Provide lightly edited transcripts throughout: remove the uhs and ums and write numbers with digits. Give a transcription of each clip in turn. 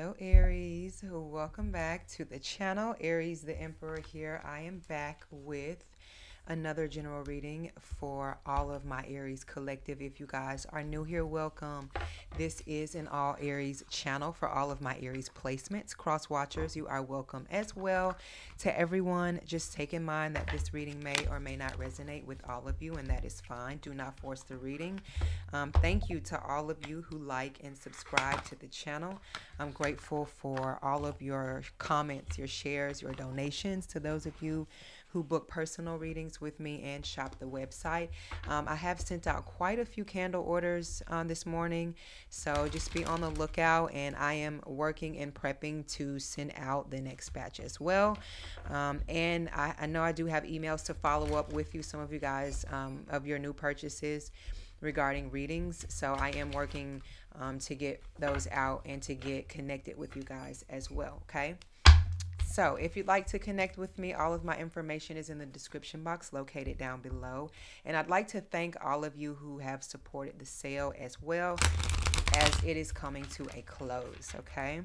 Hello, Aries. Welcome back to the channel. Aries the Emperor here. I am back with another general reading for all of my Aries collective. If you guys are new here, welcome. This is an all Aries channel for all of my Aries placements. Cross watchers, you are welcome as well. To everyone, just take in mind that this reading may or may not resonate with all of you, and that is fine. Do not force the reading. Thank you to all of you who like and subscribe to the channel. I'm grateful for all of your comments, your shares, your donations. To those of you who book personal readings with me and shop the website. I have sent out quite a few candle orders this morning, so just be on the lookout, and I am working and prepping to send out the next batch as well. And I know I do have emails to follow up with you, some of you guys, of your new purchases regarding readings, so I am working to get those out and to get connected with you guys as well, okay? So if you'd like to connect with me, all of my information is in the description box located down below. And I'd like to thank all of you who have supported the sale as well, as it is coming to a close, okay?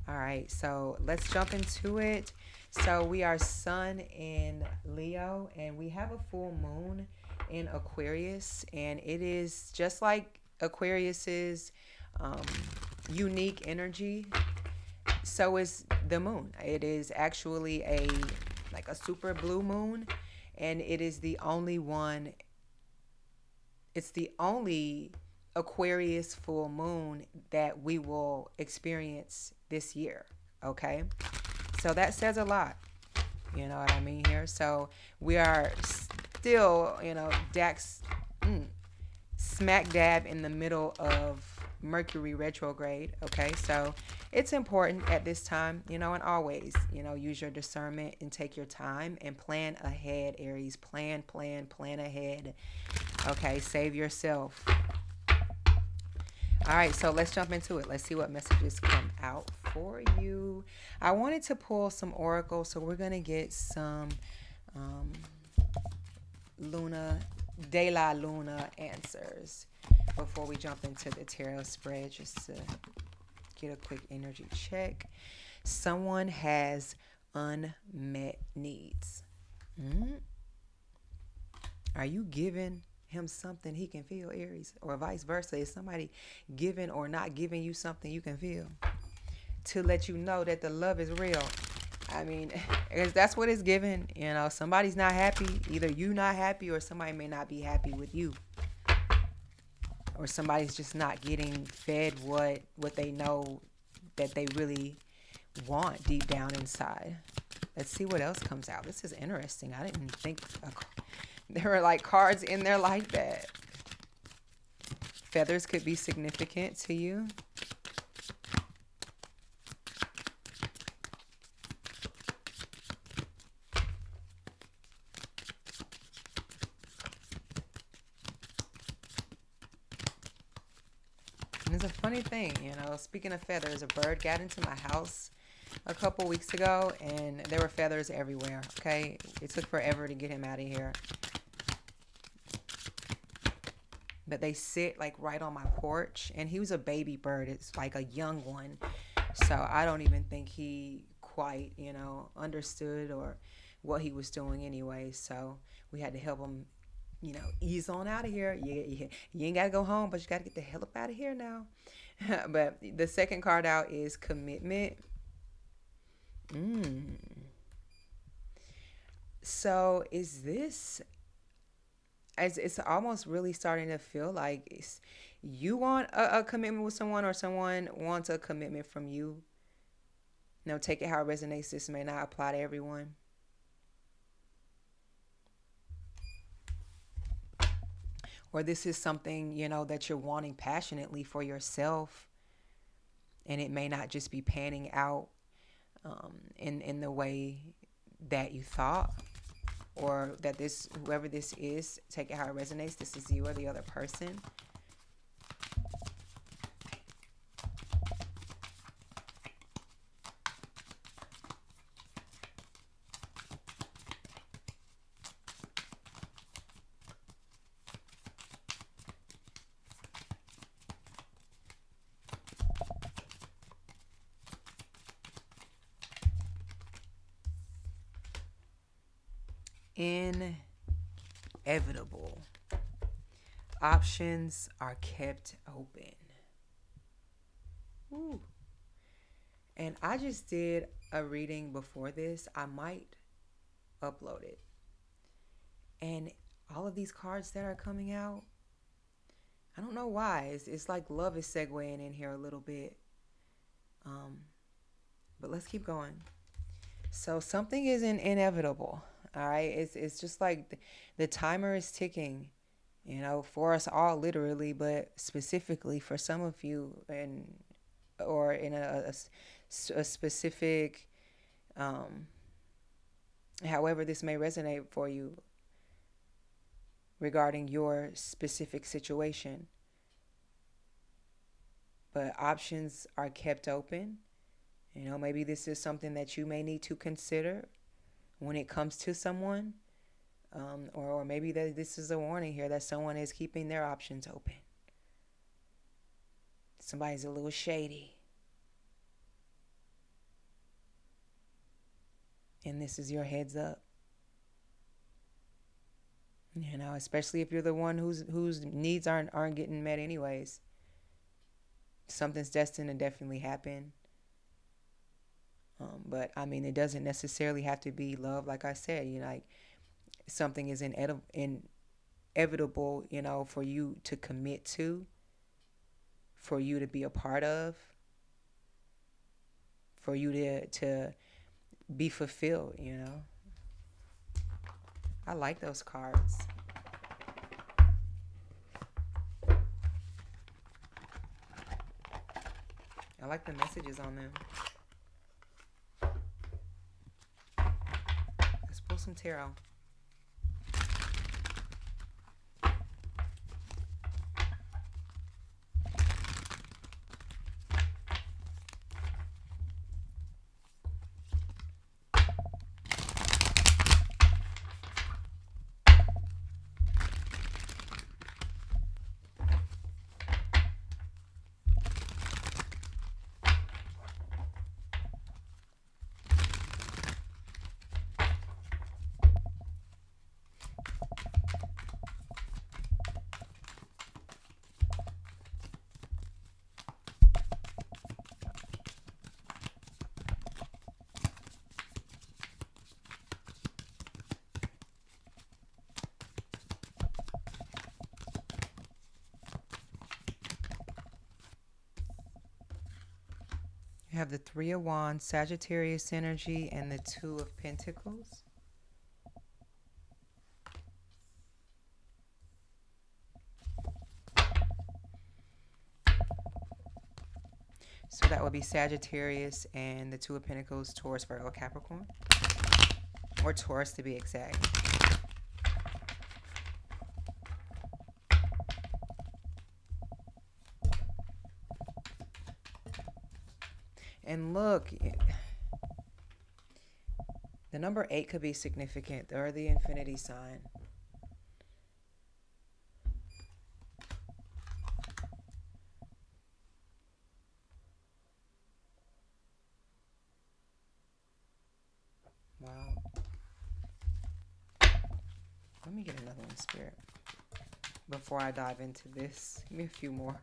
All right, so let's jump into it. So we are Sun in Leo, and we have a full moon in Aquarius, and it is just like Aquarius's unique energy. So is the moon. It is actually like a super blue moon, and it is the only one. It's the only Aquarius full moon that we will experience this year. Okay, so that says a lot. You know what I mean here. So we are still, smack dab in the middle of Mercury retrograde. Okay, so it's important at this time, and always, use your discernment and take your time and plan ahead, Aries. Plan ahead. Okay, save yourself. All right, so let's jump into it. Let's see what messages come out for you. I wanted to pull some oracles, so we're gonna get some De La Luna answers before we jump into the tarot spread, just to get a quick energy check. Someone has unmet needs. Are you giving him something he can feel, Aries? Or vice versa? Is somebody giving or not giving you something you can feel to let you know that the love is real? I mean, that's what it's given. Somebody's not happy. Either you not happy, or somebody may not be happy with you. Or somebody's just not getting fed what they know that they really want deep down inside. Let's see what else comes out. This is interesting. I didn't think there were like cards in there like that. Feathers could be significant to you. And it's a funny thing, speaking of feathers, a bird got into my house a couple weeks ago, and there were feathers everywhere, okay? It took forever to get him out of here. But they sit like right on my porch, and he was a baby bird. It's like a young one. So I don't even think he quite, understood or what he was doing anyway. So we had to help him, ease on out of here. You ain't got to go home, but you got to get the hell up out of here now. But the second card out is commitment. So is this, as it's almost really starting to feel like you want a commitment with someone, or someone wants a commitment from you? Take it how it resonates. This may not apply to everyone. Or this is something, that you're wanting passionately for yourself, and it may not just be panning out in the way that you thought, or that whoever this is, take it how it resonates, this is you or the other person. Inevitable. Options are kept open. Ooh. And I just did a reading before this. I might upload it. And all of these cards that are coming out, I don't know why. It's like love is segueing in here a little bit. But let's keep going. So something isn't inevitable. All right. It's just like the timer is ticking, for us all literally, but specifically for some of you or in a specific, however this may resonate for you regarding your specific situation. But options are kept open. Maybe this is something that you may need to consider when it comes to someone. Or maybe that this is a warning here that someone is keeping their options open. Somebody's a little shady. And this is your heads up. Especially if you're the one whose needs aren't getting met anyways. Something's destined to definitely happen. But I mean, it doesn't necessarily have to be love. Like I said, like something is inevitable, for you to commit to, for you to be a part of, for you to be fulfilled, I like those cards. I like the messages on them. Let's pull some tarot. You have the Three of Wands, Sagittarius energy, and the Two of Pentacles. So that would be Sagittarius and the Two of Pentacles, Taurus, Virgo, Capricorn. Or Taurus to be exact. And look, the number 8 could be significant, or the infinity sign. Wow. Let me get another one, Spirit, before I dive into this. Give me a few more.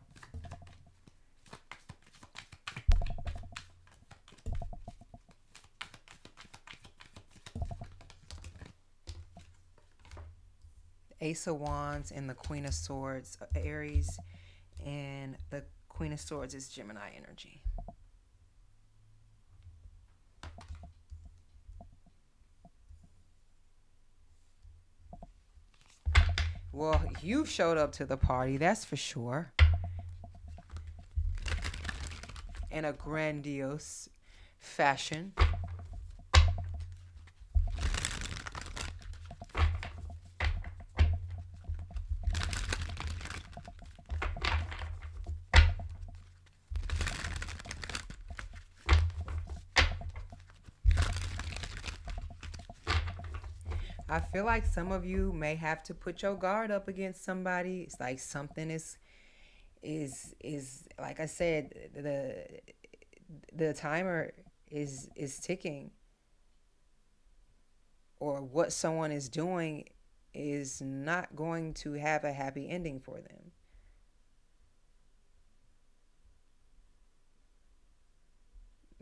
Ace of Wands and the Queen of Swords, Aries, and the Queen of Swords is Gemini energy. Well, you showed up to the party, that's for sure. In a grandiose fashion. I feel like some of you may have to put your guard up against somebody. It's like something is like I said, the timer is ticking. or what someone is doing is not going to have a happy ending for them.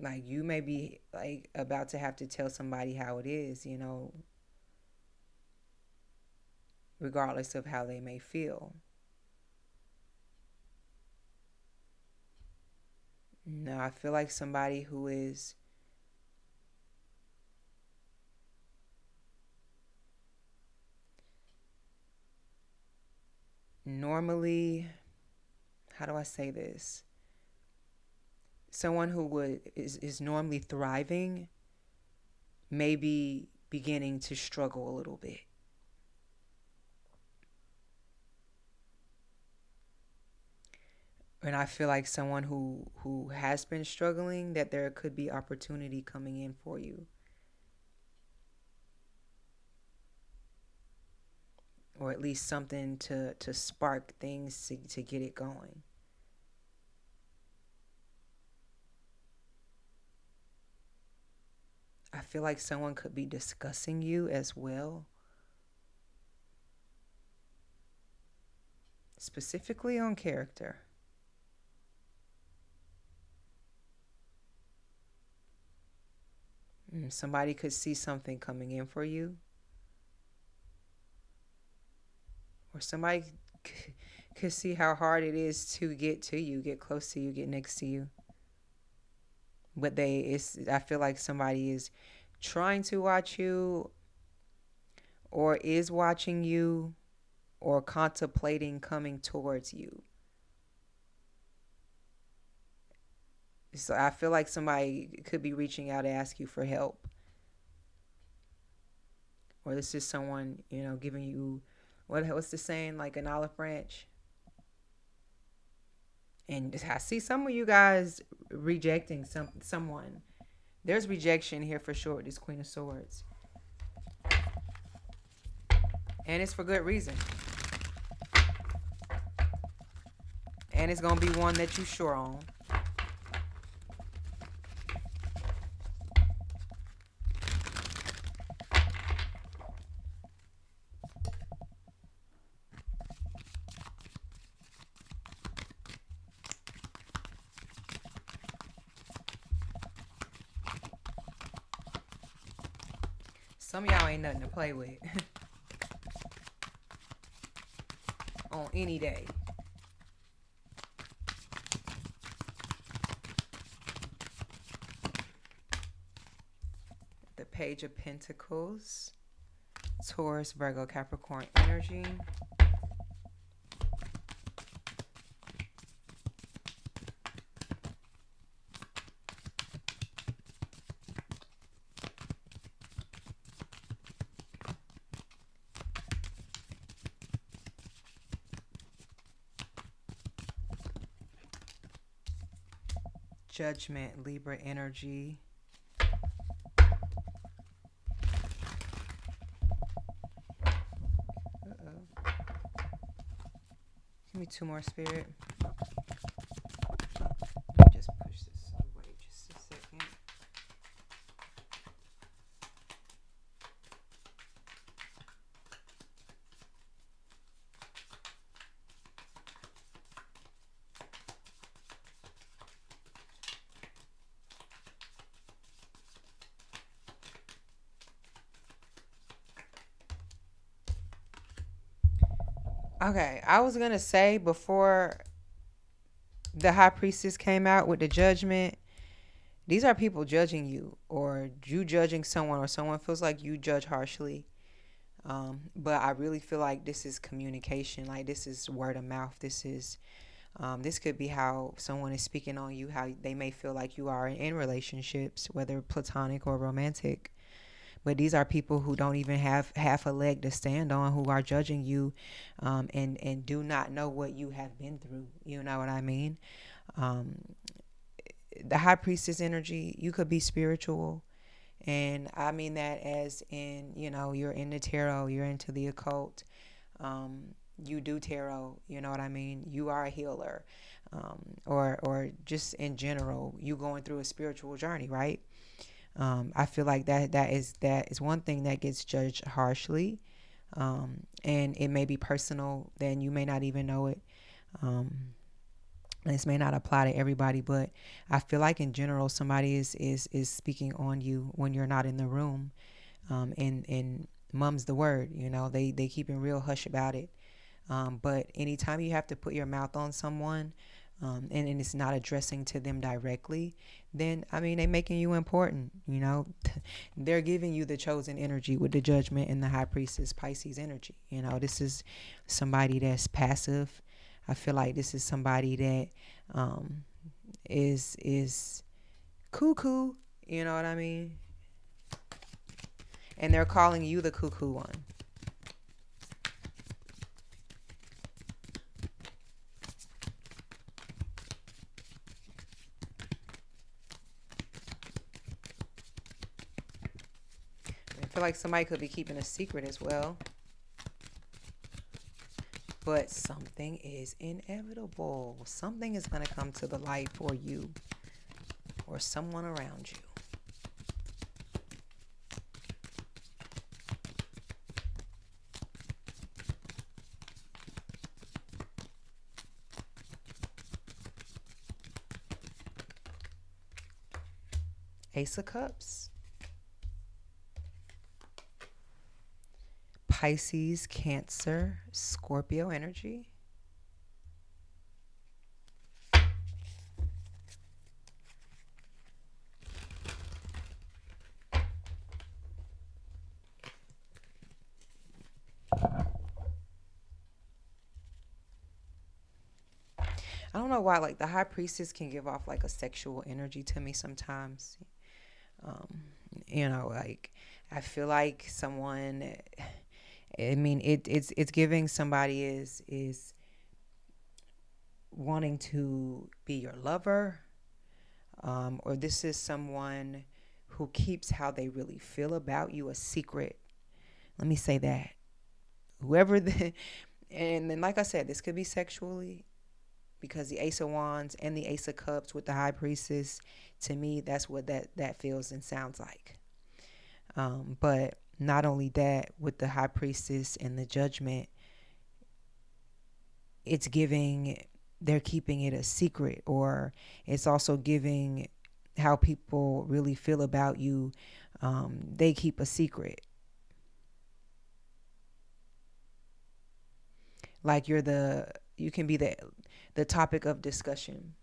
Like you may be like about to have to tell somebody how it is, regardless of how they may feel. No, I feel like somebody who is normally, how do I say this? Someone who is normally thriving may be beginning to struggle a little bit. And I feel like someone who has been struggling, that there could be opportunity coming in for you. Or at least something to spark things to get it going. I feel like someone could be discussing you as well. Specifically on character. Somebody could see something coming in for you. Or somebody could see how hard it is to get to you, get close to you, get next to you. But I feel like somebody is trying to watch you, or is watching you, or contemplating coming towards you. So I feel like somebody could be reaching out to ask you for help. Or this is someone, giving you, what's the saying, like an olive branch? And I see some of you guys rejecting someone. There's rejection here for sure, this Queen of Swords. And it's for good reason. And it's going to be one that you sure on. Some of y'all ain't nothing to play with. On any day. The Page of Pentacles. Taurus, Virgo, Capricorn energy. Judgment, Libra energy. Give me two more, Spirit. Let me just push this away just a second. Okay, I was going to say before the High Priestess came out with the Judgment, these are people judging you, or you judging someone, or someone feels like you judge harshly. But I really feel like this is communication. Like this is word of mouth. This could be how someone is speaking on you, how they may feel like you are in relationships, whether platonic or romantic. But these are people who don't even have half a leg to stand on, who are judging you, and do not know what you have been through. You know what I mean? The High Priestess energy, you could be spiritual. And I mean that as in, you're in the tarot, you're into the occult. You do tarot, you know what I mean? You are a healer. Or just in general, you going through a spiritual journey, right? I feel like that is one thing that gets judged harshly, and it may be personal. Then you may not even know it. This may not apply to everybody, but I feel like in general, somebody is speaking on you when you're not in the room, and mum's the word. They keep it real hush about it. But anytime you have to put your mouth on someone, and it's not addressing to them directly, then, I mean, they're making you important. They're giving you the chosen energy with the Judgment and the High Priestess Pisces energy. This is somebody that's passive. I feel like this is somebody that is cuckoo. You know what I mean? And they're calling you the cuckoo one. I feel like somebody could be keeping a secret as well. But something is inevitable. Something is going to come to the light for you or someone around you. Ace of Cups. Pisces, Cancer, Scorpio energy. I don't know why, like, the High Priestess can give off like a sexual energy to me sometimes. Like, I feel like someone, I mean, it's giving somebody is wanting to be your lover, or this is someone who keeps how they really feel about you a secret. Let me say that. And then, like I said, this could be sexually, because the Ace of Wands and the Ace of Cups with the High Priestess, to me, that's what that feels and sounds like. But not only that, with the High Priestess and the Judgment, it's giving, they're keeping it a secret, or it's also giving how people really feel about you. They keep a secret. Like you can be the topic of discussion.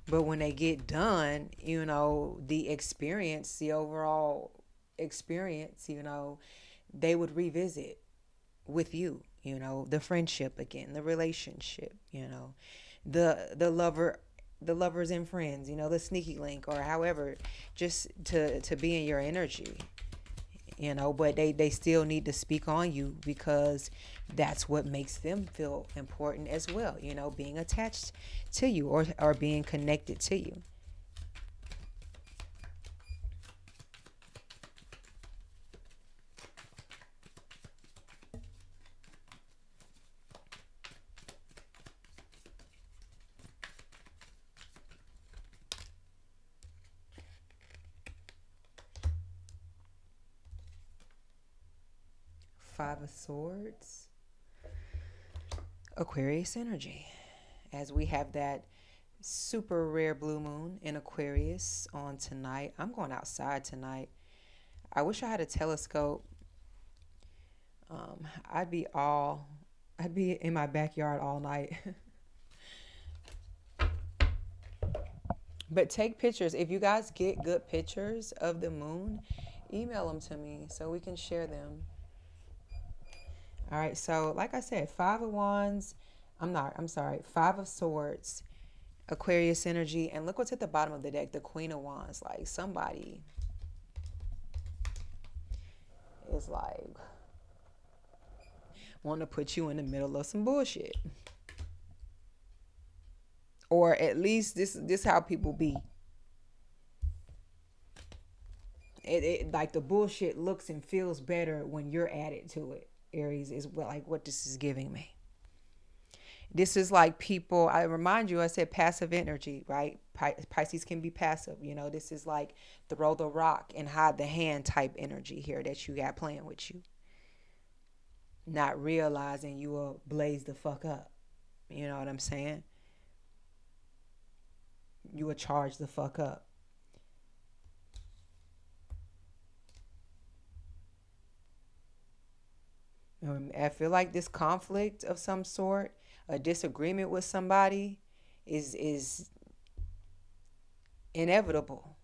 But when they get done, the overall experience, they would revisit with you, the friendship again, the relationship, the lovers and friends, the sneaky link, or however, just to be in your energy. But they still need to speak on you, because that's what makes them feel important as well, being attached to you, or being connected to you. Five of Swords, Aquarius energy, as we have that super rare blue moon in Aquarius on tonight. I'm going outside tonight. I wish I had a telescope. I'd be in my backyard all night. But take pictures. If you guys get good pictures of the moon, email them to me so we can share them. All right, so like I said, Five of Swords, Aquarius energy, and look what's at the bottom of the deck, the Queen of Wands. Like, somebody is like want to put you in the middle of some bullshit, or at least this how people be. It like the bullshit looks and feels better when you're added to it. Aries is like what this is giving me. This is like people, I remind you, I said passive energy, right? Pisces can be passive. You know, this is like throw the rock and hide the hand type energy here that you got playing with you. Not realizing you will blaze the fuck up. You know what I'm saying? You will charge the fuck up. I feel like this conflict of some sort, a disagreement with somebody is inevitable.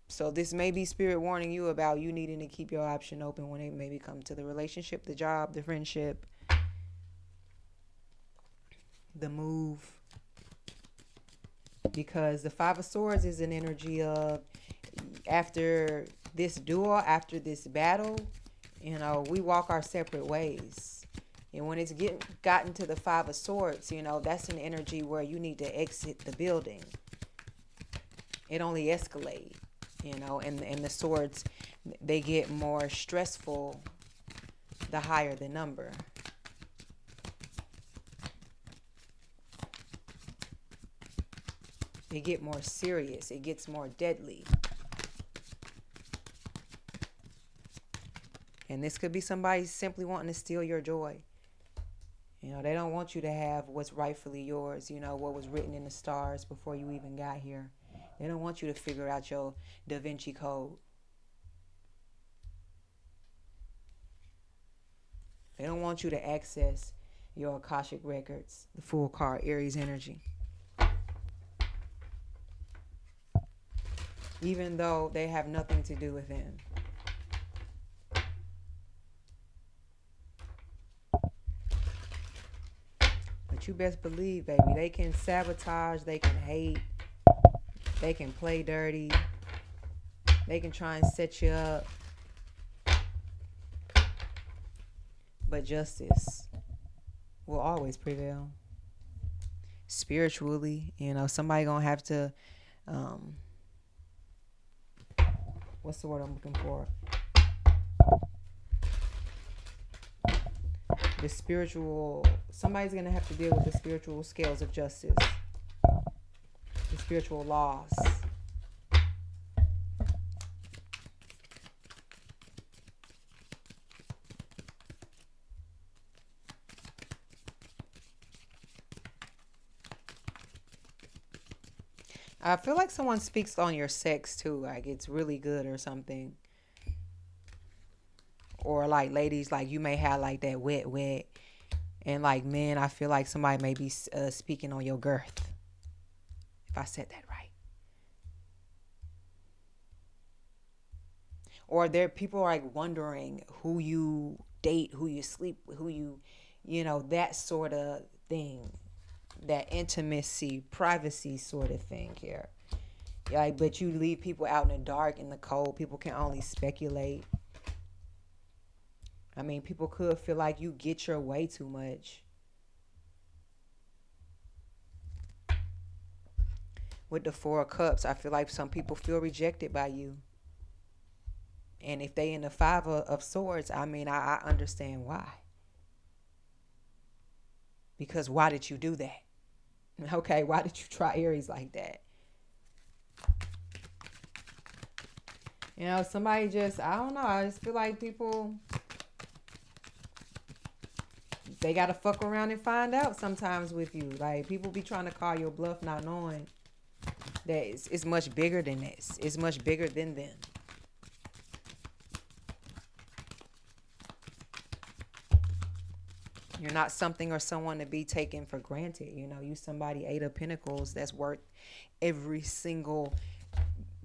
So this may be spirit warning you about you needing to keep your option open when it maybe come to the relationship, the job, the friendship, the move. Because the Five of Swords is an energy of, after this duel, after this battle, you know, we walk our separate ways. And when it's gotten to the Five of Swords, you know, that's an energy where you need to exit the building. It only escalates, you know, and the swords, they get more stressful the higher the number. It get more serious. It gets more deadly. And this could be somebody simply wanting to steal your joy. You know, they don't want you to have what's rightfully yours, you know, what was written in the stars before you even got here. They don't want you to figure out your Da Vinci Code. They don't want you to access your Akashic records, the full card, Aries energy. Even though they have nothing to do with them. But you best believe, baby, they can sabotage, they can hate, they can play dirty, they can try and set you up. But justice will always prevail. Spiritually, you know, somebody gonna have to, what's the word I'm looking for? The spiritual, somebody's going to have to deal with the spiritual scales of justice. The spiritual laws. I feel like someone speaks on your sex too, like it's really good or something. Or like ladies, like you may have like that wet. And like men, I feel like somebody may be speaking on your girth. If I said that right. Or there people are like wondering who you date, who you sleep with, who you know, that sort of thing. That intimacy, privacy sort of thing here. Like, but you leave people out in the dark, in the cold. People can only speculate. I mean, people could feel like you get your way too much. With the Four of Cups, I feel like some people feel rejected by you. And if they in the Five of Swords, I mean, I understand why. Because why did you do that? Okay, why did you try Aries like that? You know, somebody just, I don't know, I just feel like people, they got to fuck around and find out sometimes with you. Like, people be trying to call your bluff not knowing that it's much bigger than this. It's much bigger than them. You're not something or someone to be taken for granted. You know, you somebody, Eight of Pentacles, that's worth every single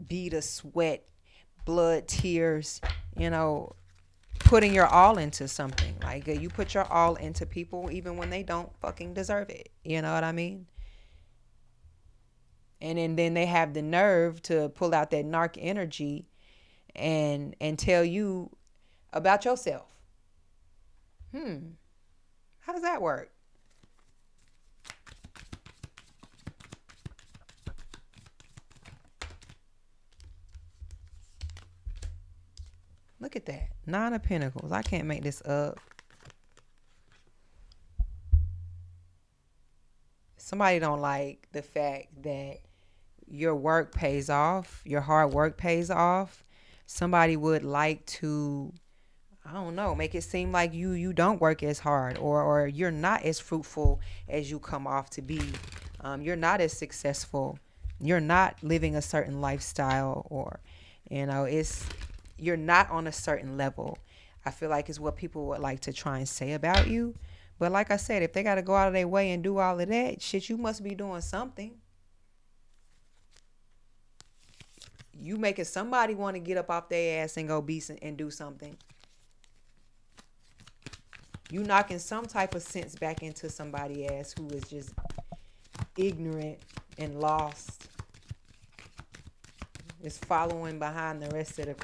bead of sweat, blood, tears, you know, putting your all into something. Like you put your all into people even when they don't fucking deserve it. You know what I mean? And then they have the nerve to pull out that narc energy and tell you about yourself. How does that work? Look at that. 9 of Pentacles. I can't make this up. Somebody don't like the fact that your work pays off. Your hard work pays off. Somebody would like to, I don't know, make it seem like you don't work as hard, or you're not as fruitful as you come off to be. You're not as successful. You're not living a certain lifestyle, or you're not on a certain level. I feel like it's what people would like to try and say about you. But like I said, if they got to go out of their way and do all of that shit, you must be doing something. You making somebody want to get up off their ass and go be and do something. You knocking some type of sense back into somebody's ass who is just ignorant and lost. Is following behind the rest of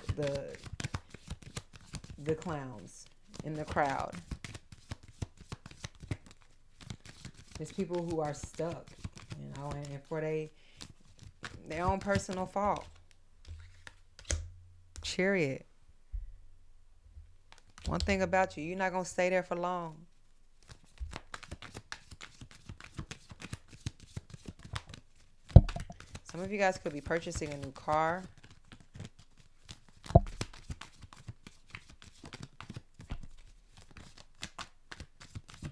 the clowns in the crowd. There's people who are stuck, and for their own personal fault. Chariot. One thing about you, you're not going to stay there for long. Some of you guys could be purchasing a new car.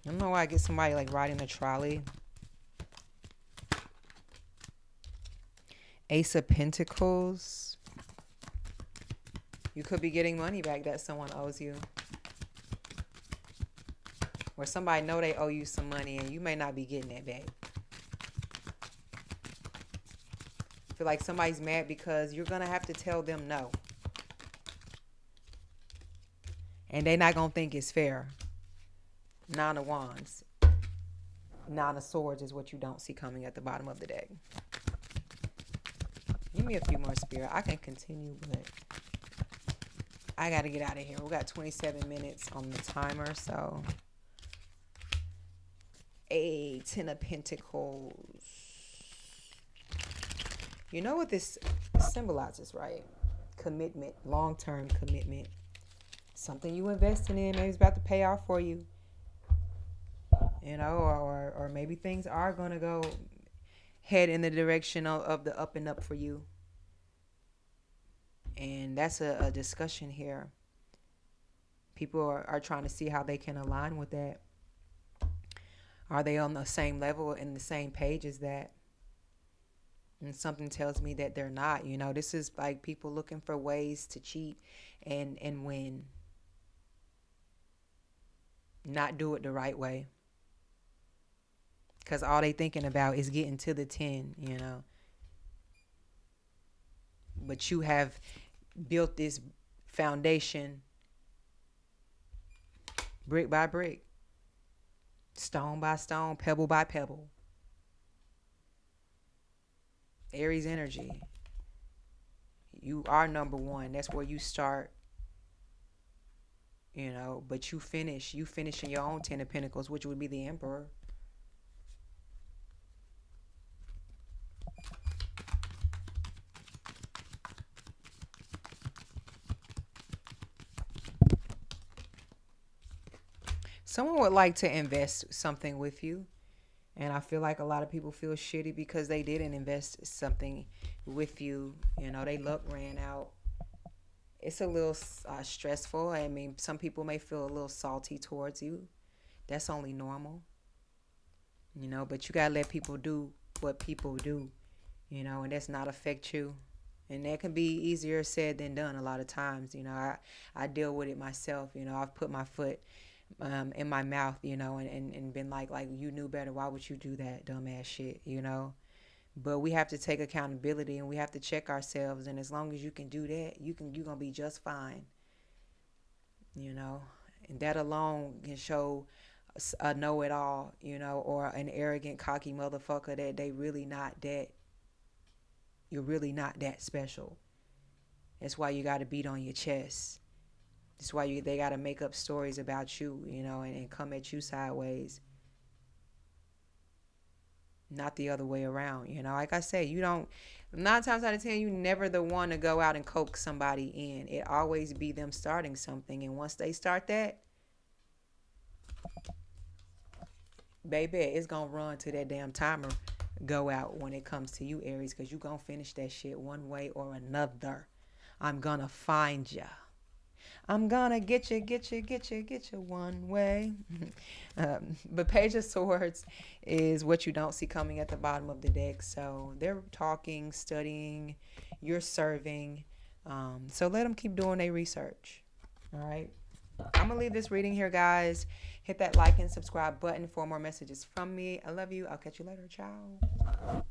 I don't know why I get somebody like riding a trolley. Ace of Pentacles. You could be getting money back that someone owes you. Or somebody know they owe you some money and you may not be getting it back. I feel like somebody's mad because you're going to have to tell them no. And they're not going to think it's fair. 9 of Wands. 9 of Swords is what you don't see coming at the bottom of the deck. Give me a few more, Spirit. I can continue, but I got to get out of here. We got 27 minutes on the timer, so. 10 of Pentacles. You know what this symbolizes, right? Commitment, long-term commitment. Something you invested in, maybe it's about to pay off for you. Or maybe things are going to go head in the direction of the up and up for you. And that's a discussion here. People are trying to see how they can align with that. Are they on the same level and the same page as that? And something tells me that they're not. This is like people looking for ways to cheat and win. Not do it the right way. Because all they thinking about is getting to the 10, But you have built this foundation brick by brick, stone by stone, pebble by pebble. Aries energy. You are number one. That's where you start. But you finish in your own 10 of Pentacles, which would be the Emperor. Someone would like to invest something with you. And I feel like a lot of people feel shitty because they didn't invest something with you. They luck ran out. It's a little stressful. I mean, some people may feel a little salty towards you. That's only normal. But you got to let people do what people do, and that's not affect you. And that can be easier said than done a lot of times. I deal with it myself. I've put my foot in my mouth, and been like you knew better. Why would you do that dumbass shit, But we have to take accountability and we have to check ourselves. And as long as you can do that, you're going to be just fine, And that alone can show a know-it-all, or an arrogant, cocky motherfucker that they really not that. You're really not that special. That's why you got to beat on your chest. That's why they got to make up stories about you, and come at you sideways. not the other way around. You know, like I said, you don't, 9 times out of 10, you never the one to go out and coax somebody in. It always be them starting something. And once they start that, baby, it's going to run to that damn timer go out when it comes to you, Aries, because you going to finish that shit one way or another. I'm going to find ya. I'm gonna get you one way. But Page of Swords is what you don't see coming at the bottom of the deck. So they're talking, studying, you're serving. So let them keep doing their research. All right. I'm gonna leave this reading here, guys. Hit that like and subscribe button for more messages from me. I love you. I'll catch you later. Ciao.